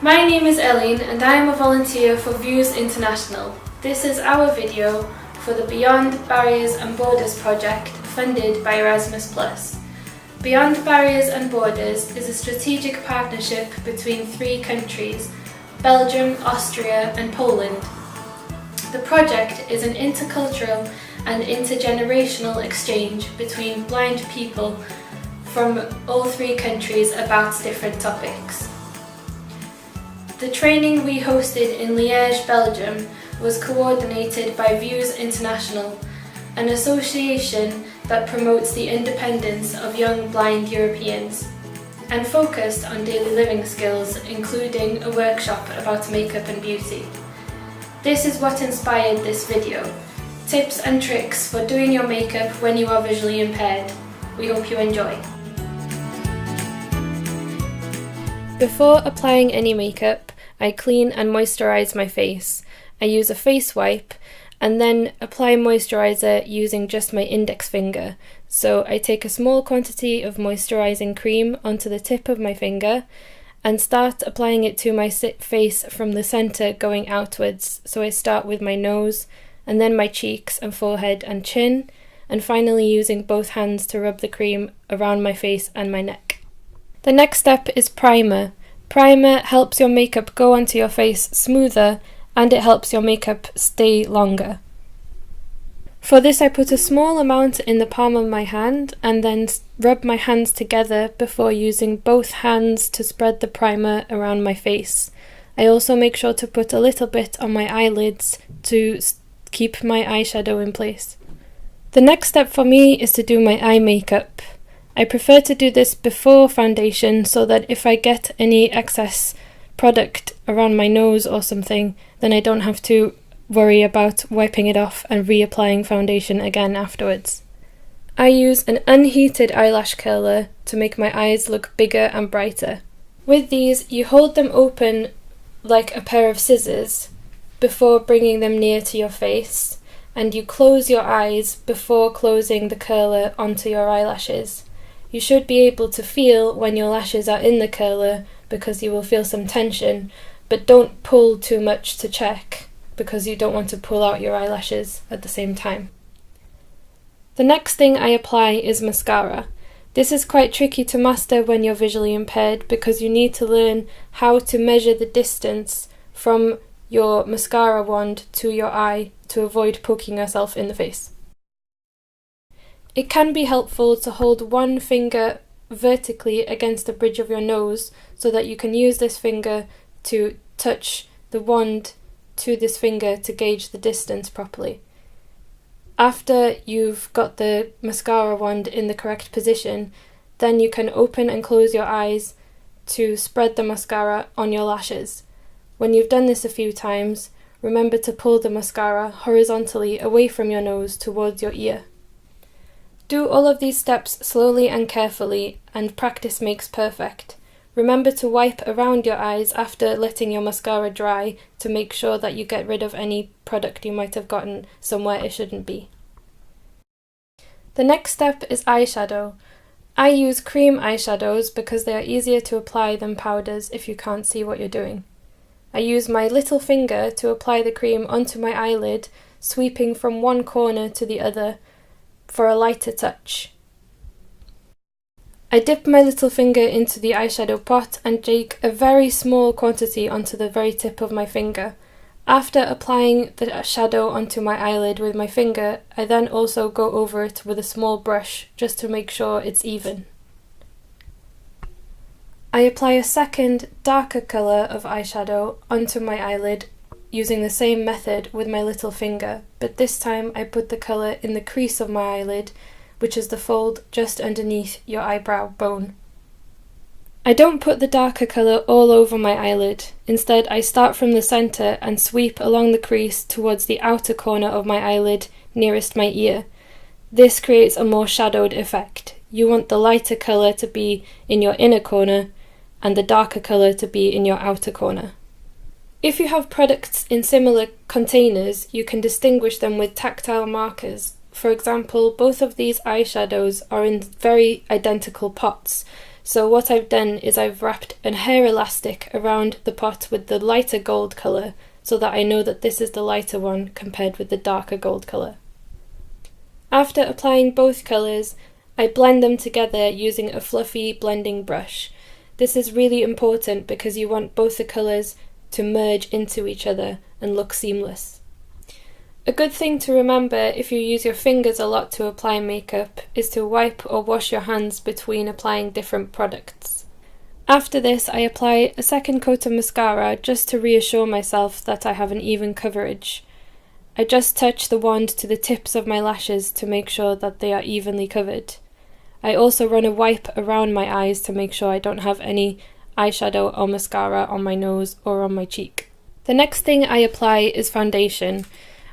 My name is Eileen and I am a volunteer for Views International. This is our video for the Beyond Barriers and Borders project funded by Erasmus+. Beyond Barriers and Borders is a strategic partnership between 3 countries, Belgium, Austria and Poland. The project is an intercultural and intergenerational exchange between blind people from all 3 countries about different topics. The training we hosted in Liège, Belgium was coordinated by Views International, an association that promotes the independence of young blind Europeans, and focused on daily living skills, including a workshop about makeup and beauty. This is what inspired this video: tips and tricks for doing your makeup when you are visually impaired. We hope you enjoy. Before applying any makeup, I clean and moisturize my face. I use a face wipe and then apply moisturizer using just my index finger. So I take a small quantity of moisturizing cream onto the tip of my finger and start applying it to my face from the center going outwards. So I start with my nose and then my cheeks and forehead and chin, and finally using both hands to rub the cream around my face and my neck. The next step is primer. Primer helps your makeup go onto your face smoother and it helps your makeup stay longer. For this I put a small amount in the palm of my hand and then rub my hands together before using both hands to spread the primer around my face. I also make sure to put a little bit on my eyelids to keep my eyeshadow in place. The next step for me is to do my eye makeup. I prefer to do this before foundation so that if I get any excess product around my nose or something, then I don't have to worry about wiping it off and reapplying foundation again afterwards. I use an unheated eyelash curler to make my eyes look bigger and brighter. With these, you hold them open like a pair of scissors before bringing them near to your face, and you close your eyes before closing the curler onto your eyelashes. You should be able to feel when your lashes are in the curler because you will feel some tension, but don't pull too much to check because you don't want to pull out your eyelashes at the same time. The next thing I apply is mascara. This is quite tricky to master when you're visually impaired because you need to learn how to measure the distance from your mascara wand to your eye to avoid poking yourself in the face. It can be helpful to hold one finger vertically against the bridge of your nose so that you can use this finger to touch the wand to this finger to gauge the distance properly. After you've got the mascara wand in the correct position, then you can open and close your eyes to spread the mascara on your lashes. When you've done this a few times, remember to pull the mascara horizontally away from your nose towards your ear. Do all of these steps slowly and carefully, and practice makes perfect. Remember to wipe around your eyes after letting your mascara dry to make sure that you get rid of any product you might have gotten somewhere it shouldn't be. The next step is eyeshadow. I use cream eyeshadows because they are easier to apply than powders if you can't see what you're doing. I use my little finger to apply the cream onto my eyelid, sweeping from one corner to the other for a lighter touch. I dip my little finger into the eyeshadow pot and take a very small quantity onto the very tip of my finger. After applying the shadow onto my eyelid with my finger, I then also go over it with a small brush just to make sure it's even. I apply a second, darker colour of eyeshadow onto my eyelid using the same method with my little finger, but this time I put the colour in the crease of my eyelid, which is the fold just underneath your eyebrow bone. I don't put the darker colour all over my eyelid. Instead, I start from the centre and sweep along the crease towards the outer corner of my eyelid nearest my ear. This creates a more shadowed effect. You want the lighter colour to be in your inner corner and the darker colour to be in your outer corner. If you have products in similar containers, you can distinguish them with tactile markers. For example, both of these eyeshadows are in very identical pots, So what I've done is I've wrapped a hair elastic around the pot with the lighter gold colour so that I know that this is the lighter one compared with the darker gold colour. After applying both colours, I blend them together using a fluffy blending brush. This is really important because you want both the colours to merge into each other and look seamless. A good thing to remember if you use your fingers a lot to apply makeup is to wipe or wash your hands between applying different products. After this, I apply a second coat of mascara just to reassure myself that I have an even coverage. I just touch the wand to the tips of my lashes to make sure that they are evenly covered. I also run a wipe around my eyes to make sure I don't have any eyeshadow or mascara on my nose or on my cheek. The next thing I apply is foundation.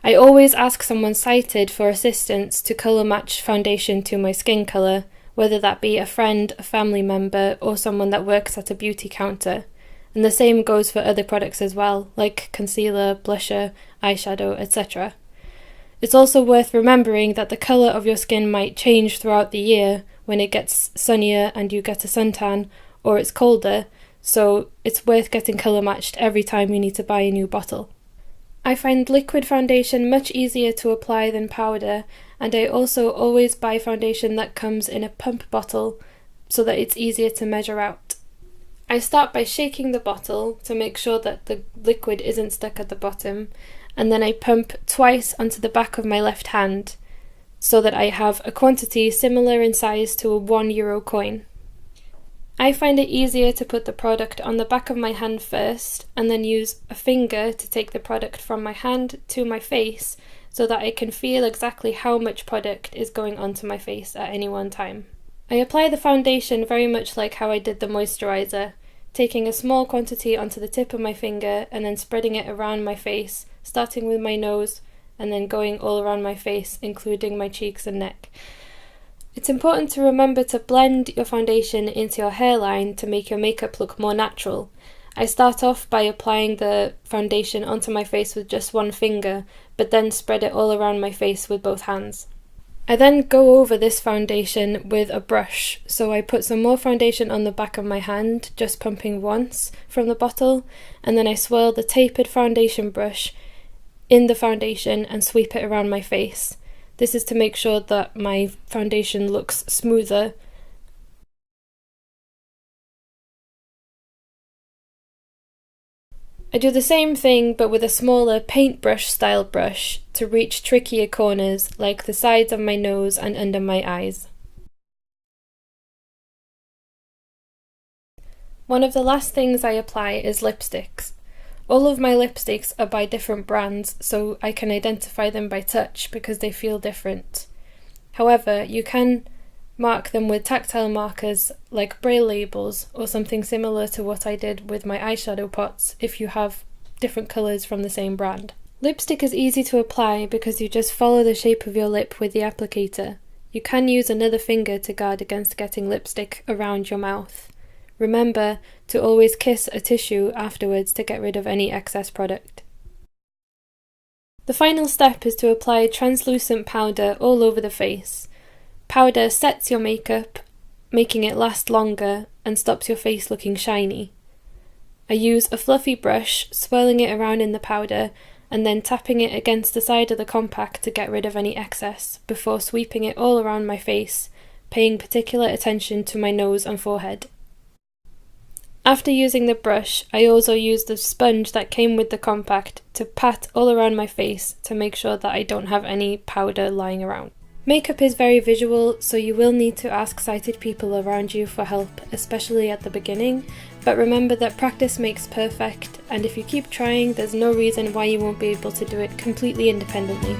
I always ask someone sighted for assistance to colour match foundation to my skin colour, whether that be a friend, a family member, or someone that works at a beauty counter. And the same goes for other products as well, like concealer, blusher, eyeshadow, etc. It's also worth remembering that the colour of your skin might change throughout the year when it gets sunnier and you get a suntan, or it's colder, so it's worth getting colour matched every time you need to buy a new bottle. I find liquid foundation much easier to apply than powder, and I also always buy foundation that comes in a pump bottle so that it's easier to measure out. I start by shaking the bottle to make sure that the liquid isn't stuck at the bottom, and then I pump twice onto the back of my left hand so that I have a quantity similar in size to a €1 coin. I find it easier to put the product on the back of my hand first and then use a finger to take the product from my hand to my face so that I can feel exactly how much product is going onto my face at any one time. I apply the foundation very much like how I did the moisturizer, taking a small quantity onto the tip of my finger and then spreading it around my face, starting with my nose and then going all around my face, including my cheeks and neck. It's important to remember to blend your foundation into your hairline to make your makeup look more natural. I start off by applying the foundation onto my face with just one finger, but then spread it all around my face with both hands. I then go over this foundation with a brush, so I put some more foundation on the back of my hand, just pumping once from the bottle, and then I swirl the tapered foundation brush in the foundation and sweep it around my face. This is to make sure that my foundation looks smoother. I do the same thing but with a smaller paintbrush style brush to reach trickier corners like the sides of my nose and under my eyes. One of the last things I apply is lipsticks. All of my lipsticks are by different brands, so I can identify them by touch because they feel different. However, you can mark them with tactile markers like braille labels or something similar to what I did with my eyeshadow pots if you have different colours from the same brand. Lipstick is easy to apply because you just follow the shape of your lip with the applicator. You can use another finger to guard against getting lipstick around your mouth. Remember to always kiss a tissue afterwards to get rid of any excess product. The final step is to apply translucent powder all over the face. Powder sets your makeup, making it last longer and stops your face looking shiny. I use a fluffy brush, swirling it around in the powder and then tapping it against the side of the compact to get rid of any excess before sweeping it all around my face, paying particular attention to my nose and forehead. After using the brush, I also used the sponge that came with the compact to pat all around my face to make sure that I don't have any powder lying around. Makeup is very visual, so you will need to ask sighted people around you for help, especially at the beginning, but remember that practice makes perfect, and if you keep trying, there's no reason why you won't be able to do it completely independently.